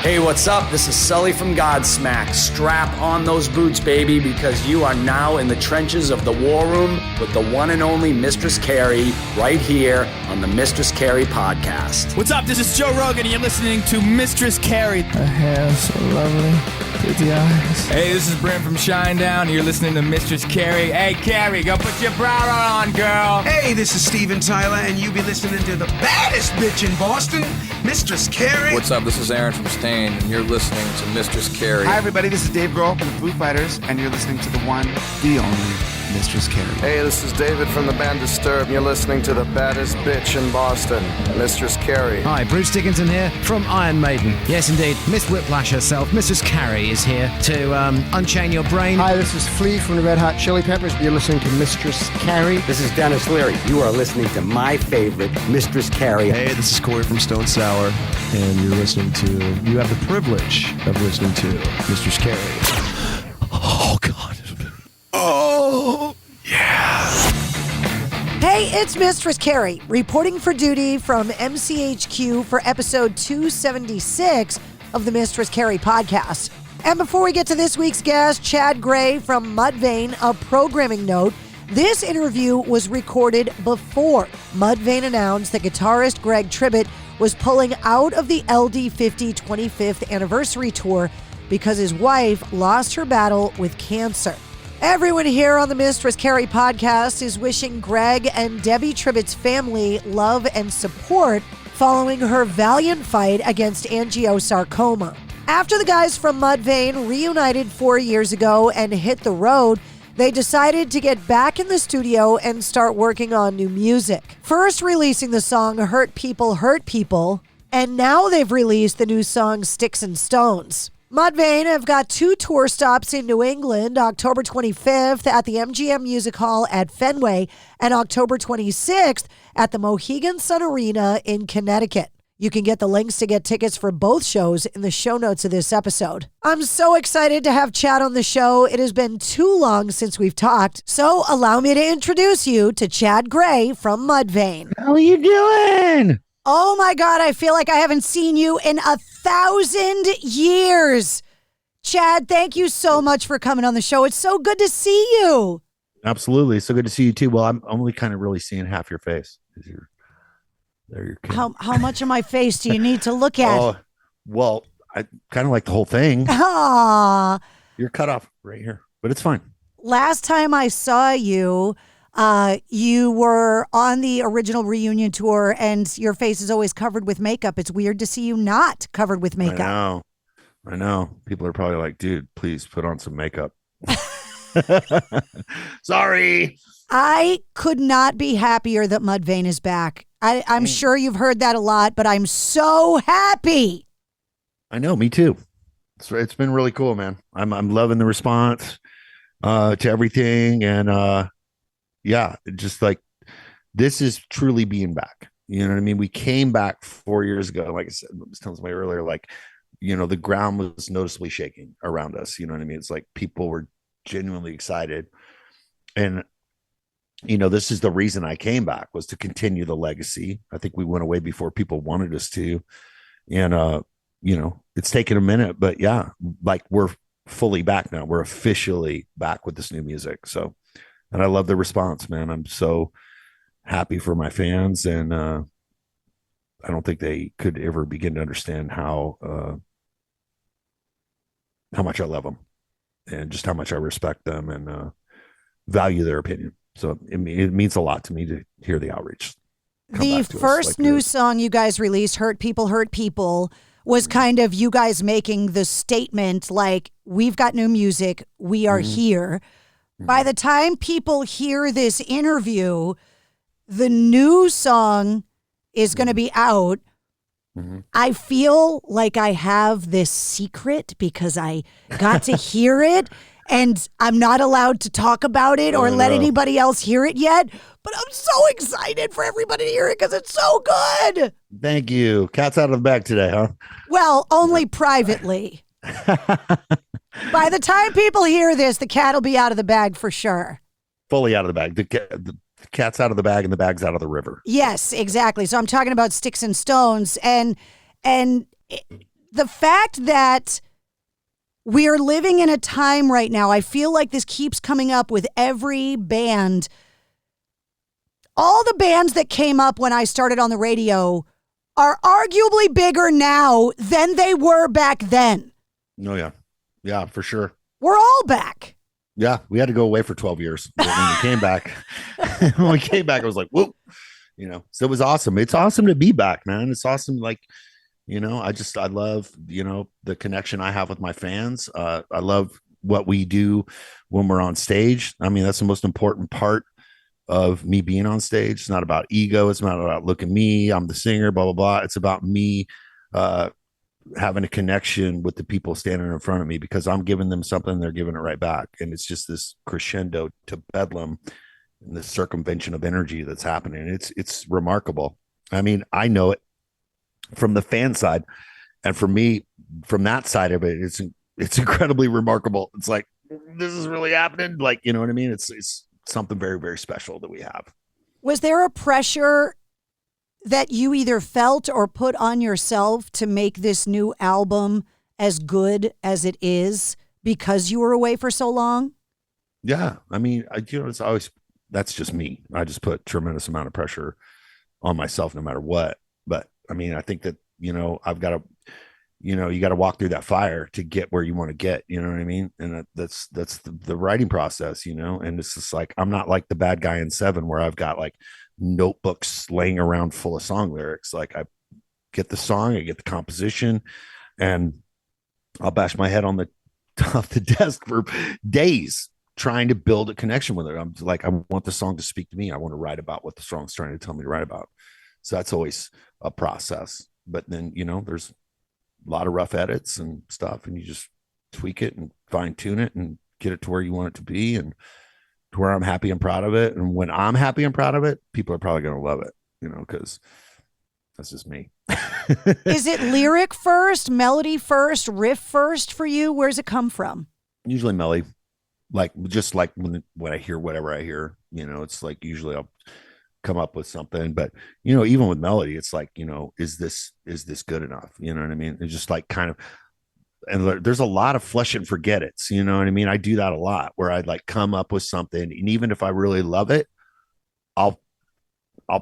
Hey, what's up? This is Sully from Godsmack. Strap on those boots, baby, because you are now in the trenches of the war room with the one and only Mistress Carrie right here on the Mistress Carrie podcast. What's up? This is Joe Rogan, and you're listening to Mistress Carrie. Her hair so lovely, pretty eyes. Hey, this is Brent from Shinedown, and you're listening to Mistress Carrie. Hey, Carrie, go put your bra on, girl. Hey, this is Steven Tyler, and you be listening to the baddest bitch in Boston, Mistress Carrie. What's up? This is Aaron from Stain, and you're listening to Mistress Carrie. Hi, everybody. This is Dave Grohl from the Foo Fighters, and you're listening to the one, the only Mistress Carrie. Hey, this is David from the band Disturbed, and you're listening to the baddest bitch in Boston, Mistress Carrie. Hi, Bruce Dickinson here from Iron Maiden. Yes, indeed, Miss Whiplash herself, Mistress Carrie, is here to unchain your brain. Hi, this is Flea from the Red Hot Chili Peppers. You're listening to Mistress Carrie. This is Dennis Leary. You are listening to my favorite, Mistress Carrie. Hey, this is Corey from Stone Sour, and you have the privilege of listening to Mistress Carrie. Oh, God. Oh, yeah. Hey, it's Mistress Carrie, reporting for duty from MCHQ for episode 276 of the Mistress Carrie podcast. And before we get to this week's guest, Chad Gray from Mudvayne, a programming note, this interview was recorded before Mudvayne announced that guitarist Greg Tribbett was pulling out of the LD50 25th anniversary tour because his wife lost her battle with cancer. Everyone here on the Mistress Carrie podcast is wishing Greg and Debbie Tribbett's family love and support following her valiant fight against angiosarcoma. After the guys from Mudvayne reunited 4 years ago and hit the road, they decided to get back in the studio and start working on new music. First releasing the song Hurt People, and now they've released the new song Sticks and Stones. Mudvayne have got 2 tour stops in New England, October 25th at the MGM Music Hall at Fenway and October 26th at the Mohegan Sun Arena in Connecticut. You can get the links to get tickets for both shows in the show notes of this episode. I'm so excited to have Chad on the show. It has been too long since we've talked, so allow me to introduce you to Chad Gray from Mudvayne. How are you doing? Oh my God, I feel like I haven't seen you in 1,000 years. Chad, thank you so much for coming on the show. It's so good to see you. Absolutely. So good to see you too. Well, I'm only kind of really seeing half your face. How much of my face do you need to look at? Oh, well, I kind of like the whole thing. Aww. You're cut off right here, but it's fine. Last time I saw you, you were on the original reunion tour and your face is always covered with makeup. It's weird to see you not covered with makeup. I know. People are probably like, dude, please put on some makeup. Sorry. I could not be happier that Mudvayne is back. I'm sure you've heard that a lot, but I'm so happy. I know, me too. It's been really cool, man. I'm loving the response to everything, and yeah, just like this is truly being back. You know what I mean? We came back 4 years ago. Like I said, I was telling somebody earlier, like, you know, the ground was noticeably shaking around us. You know what I mean? It's like people were genuinely excited, and you know, this is the reason I came back, was to continue the legacy. I think we went away before people wanted us to. And, you know, it's taken a minute, but yeah, like we're fully back now. We're officially back with this new music. So, and I love the response, man. I'm so happy for my fans. And I don't think they could ever begin to understand how much I love them and just how much I respect them and value their opinion. So it means a lot to me to hear the outreach. The first new song you guys released, Hurt People, was kind of you guys making the statement like, we've got new music, we are here. By the time people hear this interview, the new song is going to be out. I feel like I have this secret because I got to hear it. And I'm not allowed to talk about it or let anybody else hear it yet. But I'm so excited for everybody to hear it because it's so good. Thank you. Cat's out of the bag today, huh? Well, only privately. By the time people hear this, the cat will be out of the bag for sure. Fully out of the bag. The cat's out of the bag and the bag's out of the river. Yes, exactly. So I'm talking about Sticks and Stones. And the fact that we are living in a time right now, I feel like this keeps coming up with every band. All the bands that came up when I started on the radio are arguably bigger now than they were back then. Oh, yeah. Yeah, for sure. We're all back. Yeah, we had to go away for 12 years. But when we came back, I was like, whoa, so it was awesome. It's awesome to be back, man. It's awesome. Like, I love, the connection I have with my fans. I love what we do when we're on stage. I mean, that's the most important part of me being on stage. It's not about ego. It's not about look at me, I'm the singer, blah, blah, blah. It's about me having a connection with the people standing in front of me, because I'm giving them something, they're giving it right back. And it's just this crescendo to bedlam and the circumvention of energy that's happening. It's remarkable. I mean, I know it from the fan side, and for me, from that side of it, it's incredibly remarkable. It's like, this is really happening. Like, you know what I mean? It's something very, very special that we have. Was there a pressure that you either felt or put on yourself to make this new album as good as it is because you were away for so long? Yeah. I mean, it's always, that's just me. I just put tremendous amount of pressure on myself no matter what. But I mean, I think that, I've got to, you got to walk through that fire to get where you want to get, you know what I mean? And that's the writing process, and it's just like, I'm not like the bad guy in Seven where I've got like notebooks laying around full of song lyrics. Like, I get the song, I get the composition, and I'll bash my head on the top of the desk for days trying to build a connection with it. I'm like, I want the song to speak to me. I want to write about what the song's trying to tell me to write about. So that's always a process. But then, there's a lot of rough edits and stuff, and you just tweak it and fine tune it and get it to where you want it to be, and to where I'm happy and proud of it. And when I'm happy and proud of it, people are probably going to love it, because that's just me. Is it lyric first, melody first, riff first for you? Where's it come from? Usually melody, just like when I hear whatever I hear, it's like, usually I'll come up with something. But even with melody, it's like, is this good enough? You know what I mean? It's just like kind of, and there's a lot of flush and forget it's, you know what I mean? I do that a lot, where I'd like come up with something, and even if I really love it, I'll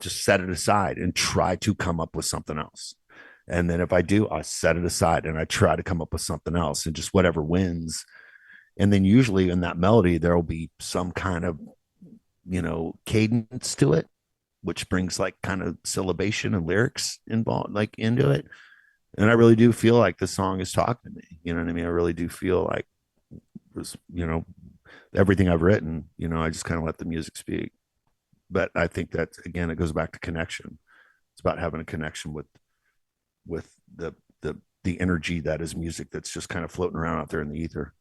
just set it aside and try to come up with something else. And then if I do, I set it aside and I try to come up with something else, and just whatever wins. And then usually in that melody, there'll be some kind of, cadence to it, which brings like kind of syllabation and lyrics involved, like into it. And I really do feel like the song is talking to me. You know what I mean? I really do feel like it was, everything I've written, I just kind of let the music speak. But I think that, again, it goes back to connection. It's about having a connection with the energy that is music, that's just kind of floating around out there in the ether,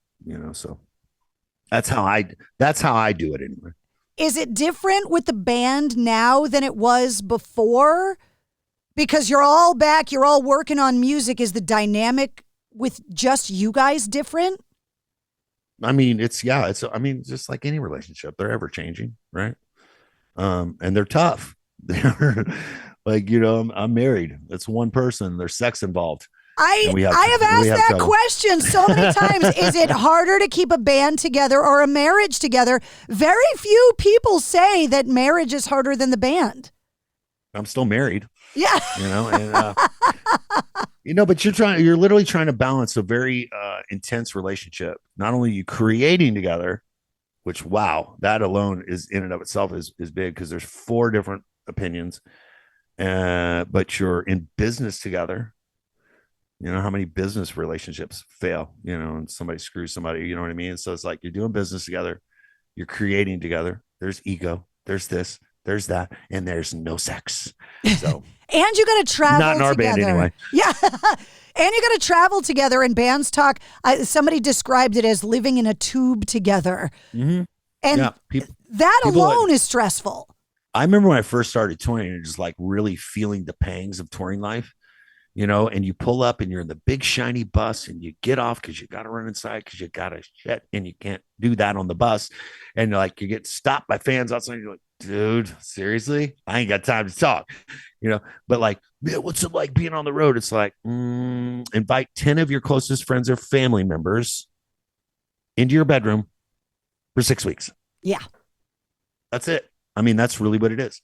so that's how I do it anyway. Is it different with the band now than it was before? Because you're all back, you're all working on music. Is the dynamic with just you guys different? I mean, it's just like any relationship, they're ever changing, right? And they're tough. They're like, I'm married. It's one person. There's sex involved. I have asked that question so many times. Is it harder to keep a band together or a marriage together? Very few people say that marriage is harder than the band. I'm still married. Yeah. But you're literally trying to balance a very intense relationship. Not only are you creating together, which, wow, that alone is in and of itself is big, because there's 4 different opinions, but you're in business together. How many business relationships fail, and somebody screws somebody, you know what I mean? So it's like, you're doing business together, you're creating together. There's ego, there's this, there's that, and there's no sex. So and you got to travel not in our together. band anyway. Yeah. And you got to travel together, and bands talk. Somebody described it as living in a tube together. Mm-hmm. And that alone is stressful. I remember when I first started touring and just like really feeling the pangs of touring life. and you pull up and you're in the big shiny bus and you get off because you got to run inside because you got to shit and you can't do that on the bus. And like you get stopped by fans outside. And you're like, dude, seriously? I ain't got time to talk, but like, man, what's it like being on the road? It's like, invite 10 of your closest friends or family members into your bedroom for 6 weeks. Yeah. That's it. I mean, that's really what it is.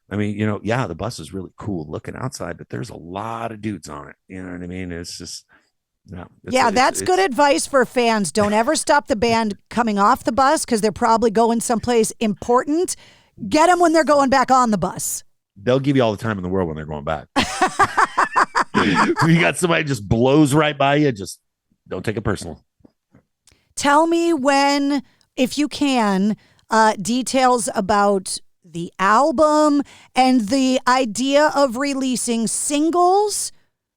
I mean, the bus is really cool looking outside, but there's a lot of dudes on it. You know what I mean? It's just, that's good advice for fans. Don't ever stop the band coming off the bus because they're probably going someplace important. Get them when they're going back on the bus. They'll give you all the time in the world when they're going back. If you got somebody just blows right by you, just don't take it personal. Tell me when, if you can, details about the album and the idea of releasing singles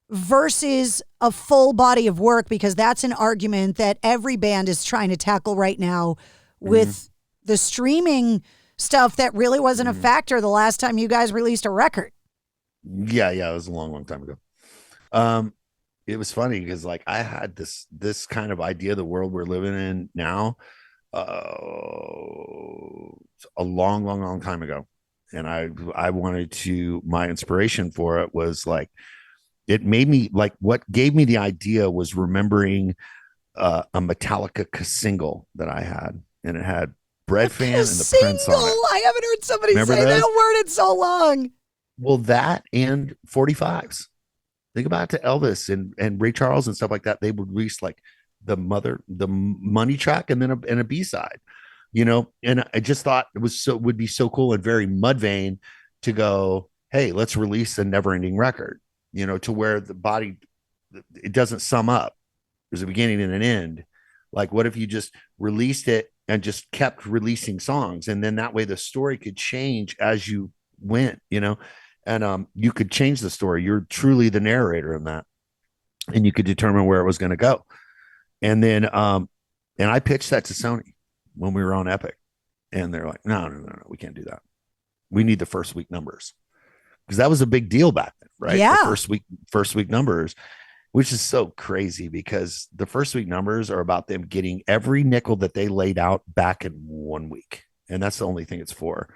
versus a full body of work, because that's an argument that every band is trying to tackle right now with the streaming stuff that really wasn't a factor the last time you guys released a record. Yeah, it was a long time ago. It was funny because like I had this kind of idea of the world we're living in now a long time ago, and I wanted to, my inspiration for it was like, it made me like, what gave me the idea was remembering a Metallica single that I had, and it had Bread Fan and the Prince on it. I haven't heard somebody Remember say those? that word in so long. Well, that and 45s. Think about it, to Elvis and Ray Charles and stuff like that. They would release like the money track and then a B-side, and I just thought it would be so cool and very Mudvayne to go, hey, let's release a never ending record, to where the body, it doesn't sum up. There's a beginning and an end. Like, what if you just released it and just kept releasing songs? And then that way the story could change as you went, and you could change the story. You're truly the narrator in that, and you could determine where it was going to go. And then, and I pitched that to Sony when we were on Epic, and they're like, no, we can't do that. We need the first week numbers, because that was a big deal back then, right? Yeah. The first week numbers, which is so crazy because the first week numbers are about them getting every nickel that they laid out back in 1 week. And that's the only thing it's for,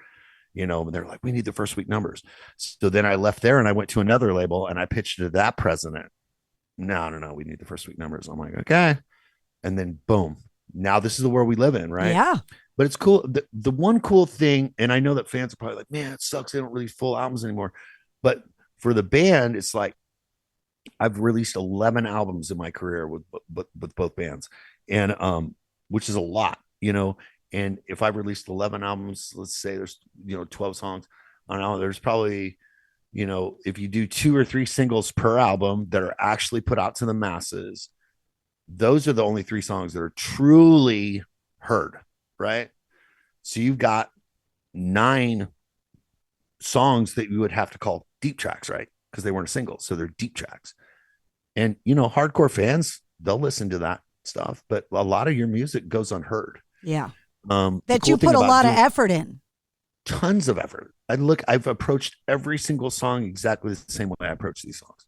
and they're like, we need the first week numbers. So then I left there and I went to another label and I pitched to that president. No, we need the first week numbers. I'm like, okay. And then boom, now this is the world we live in, right? Yeah. But it's cool. The one cool thing, and I know that fans are probably like, man, it sucks they don't release full albums anymore. But for the band, it's like, I've released 11 albums in my career with both bands, and which is a lot, and if I released 11 albums, let's say there's 12 songs, I don't know, there's probably, if you do 2 or 3 singles per album that are actually put out to the masses, those are the only 3 songs that are truly heard, right? So you've got 9 songs that you would have to call deep tracks, right? Because they weren't singles, so they're deep tracks. And hardcore fans, they'll listen to that stuff, but a lot of your music goes unheard. Yeah. That you put a lot of effort in. Tons of effort. I've approached every single song exactly the same way I approach these songs.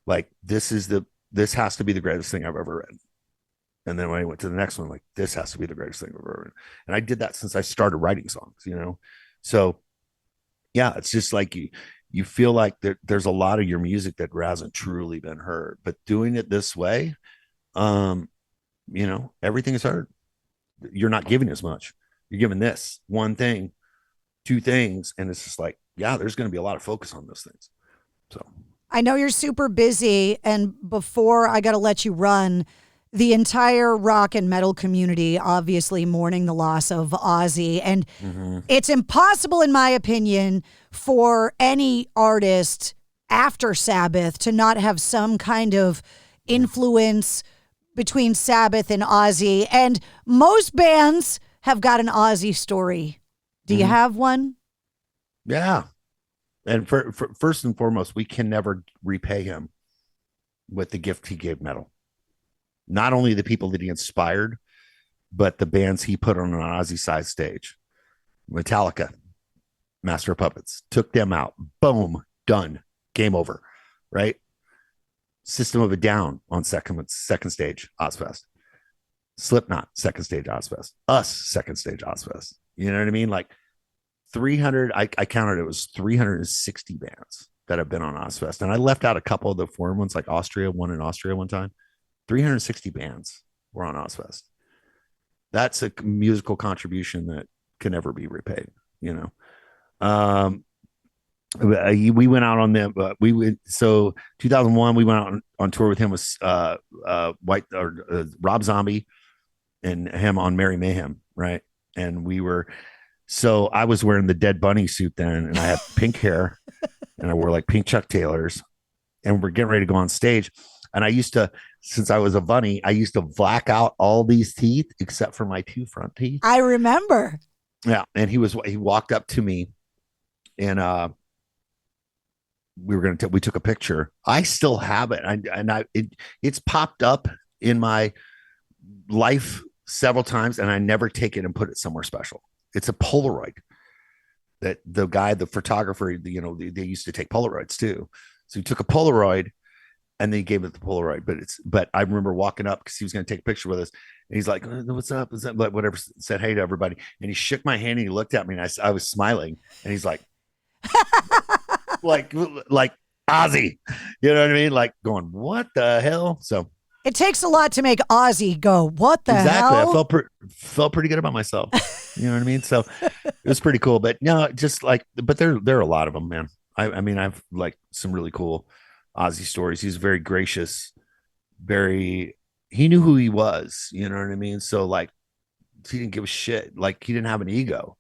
Like, this has to be the greatest thing I've ever read. And then when I went to the next one, like, this has to be the greatest thing I've ever read. And I did that since I started writing songs, So yeah, it's just like you feel like there's a lot of your music that hasn't truly been heard, but doing it this way, everything is heard. You're not giving as much. You're giving this one thing, 2 things. And it's just like, yeah, there's going to be a lot of focus on those things. So I know you're super busy, and before I got to let you run, the entire rock and metal community obviously mourning the loss of Ozzy. And it's impossible, in my opinion, for any artist after Sabbath to not have some kind of influence between Sabbath and Ozzy. And most bands have got an Ozzy story. Do you have one? Yeah. And for first and foremost, we can never repay him with the gift he gave metal. Not only the people that he inspired, but the bands he put on an Ozzy-sized stage. Metallica, Master of Puppets, took them out. Boom, done. Game over, right? System of a Down on second stage Ozfest. Slipknot, second stage Ozfest. Us, second stage Ozfest. You know what I mean? Like 300, I counted it was 360 bands that have been on Ozfest. And I left out a couple of the foreign ones, like one in Austria one time. 360 bands were on Ozfest. That's a musical contribution that can never be repaid, you know. We went out on them, but 2001 we went out on tour with him with Rob Zombie and him on Merry Mayhem, right? And I was wearing the Dead Bunny suit then, and I had pink hair, and I wore like pink Chuck Taylors, and we're getting ready to go on stage. And I used to, since I was a bunny, I used to black out all these teeth except for my 2 front teeth. I remember. Yeah, and he walked up to me, and we took a picture. I still have it, it's popped up in my life several times, and I never take it and put it somewhere special. It's a Polaroid that the photographer, you know, they used to take Polaroids too. So he took a Polaroid and they gave it the Polaroid, but I remember walking up because he was going to take a picture with us, and he's like, "What's up?" But whatever, said hey to everybody, and he shook my hand and he looked at me, and I was smiling, and he's like, like Ozzy, you know what I mean? Like going, what the hell? So it takes a lot to make Ozzy go, what the hell? Exactly. I felt pretty good about myself. You know what I mean? So it was pretty cool. But no, just like, but there are a lot of them, man. I mean, I've like some really cool Ozzy stories. He's very gracious, he knew who he was, you know what I mean? So like, he didn't give a shit. Like, he didn't have an ego.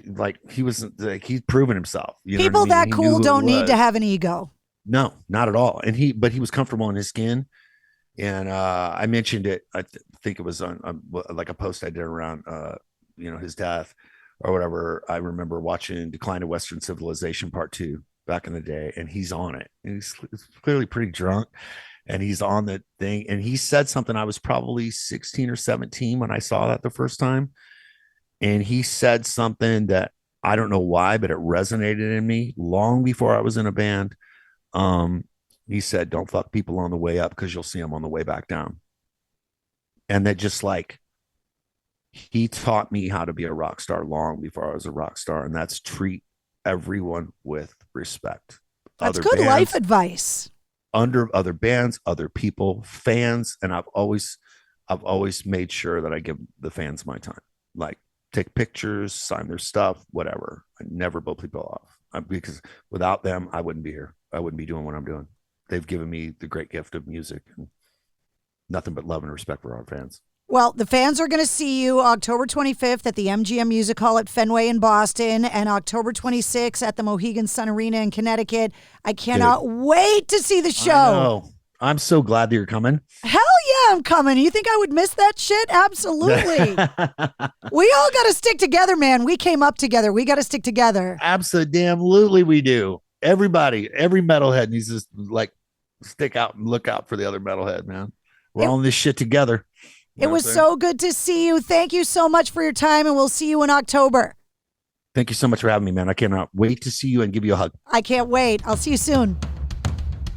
Like, he wasn't like, he'd proven himself. You know People what I mean? that cool don't need to have an ego. No, not at all. But he was comfortable in his skin. And I mentioned it. I think it was on like a post I did around, his death or whatever. I remember watching Decline of Western Civilization Part 2 back in the day, and he's on it. And he's clearly pretty drunk, and he's on the thing. And he said something. I was probably 16 or 17 when I saw that the first time. And he said something that I don't know why, but it resonated in me long before I was in a band. He said, "Don't fuck people on the way up because you'll see them on the way back down." And that just like, he taught me how to be a rock star long before I was a rock star. And that's treat everyone with respect. That's good life advice. Under other bands, other people, fans. And I've always made sure that I give the fans my time. Like, take pictures, sign their stuff, whatever. I never blow people off because without them, I wouldn't be here. I wouldn't be doing what I'm doing. They've given me the great gift of music, and nothing but love and respect for our fans. Well, the fans are going to see you October 25th at the MGM Music Hall at Fenway in Boston, and October 26th at the Mohegan Sun Arena in Connecticut. I cannot wait to see the show. I know. I'm so glad that you're coming. Hell yeah, I'm coming. You think I would miss that shit? Absolutely. We all got to stick together, man. We came up together. We got to stick together. Absolutely, we do. Everybody, every metalhead needs to like stick out and look out for the other metalhead, man. We're all in this shit together. It was so good to see you. Thank you so much for your time, and we'll see you in October. Thank you so much for having me, man. I cannot wait to see you and give you a hug. I can't wait. I'll see you soon.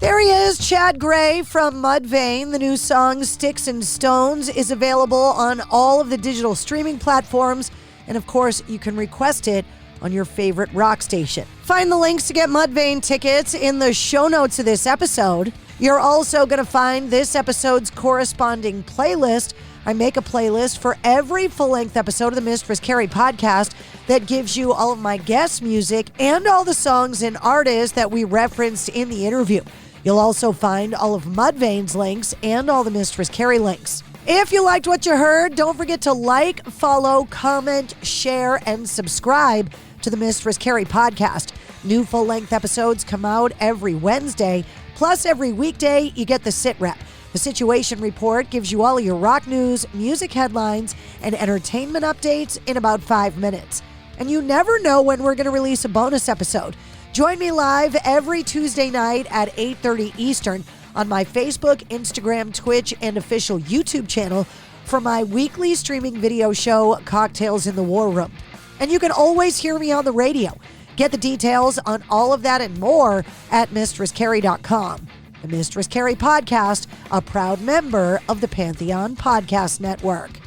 There he is, Chad Gray from Mudvayne. The new song Sticks and Stones is available on all of the digital streaming platforms. And of course, you can request it on your favorite rock station. Find the links to get Mudvayne tickets in the show notes of this episode. You're also going to find this episode's corresponding playlist. I make a playlist for every full-length episode of the Mistress Carrie podcast that gives you all of my guest music and all the songs and artists that we referenced in the interview. You'll also find all of Mudvayne's links and all the Mistress Carrie links. If you liked what you heard, don't forget to like, follow, comment, share, and subscribe to the Mistress Carrie podcast. New full-length episodes come out every Wednesday. Plus, every weekday, you get the Sit Rep. The Situation Report gives you all of your rock news, music headlines, and entertainment updates in about 5 minutes. And you never know when we're going to release a bonus episode. Join me live every Tuesday night at 8:30 Eastern on my Facebook, Instagram, Twitch, and official YouTube channel for my weekly streaming video show, Cocktails in the War Room. And you can always hear me on the radio. Get the details on all of that and more at MistressCarrie.com. The Mistress Carrie Podcast, a proud member of the Pantheon Podcast Network.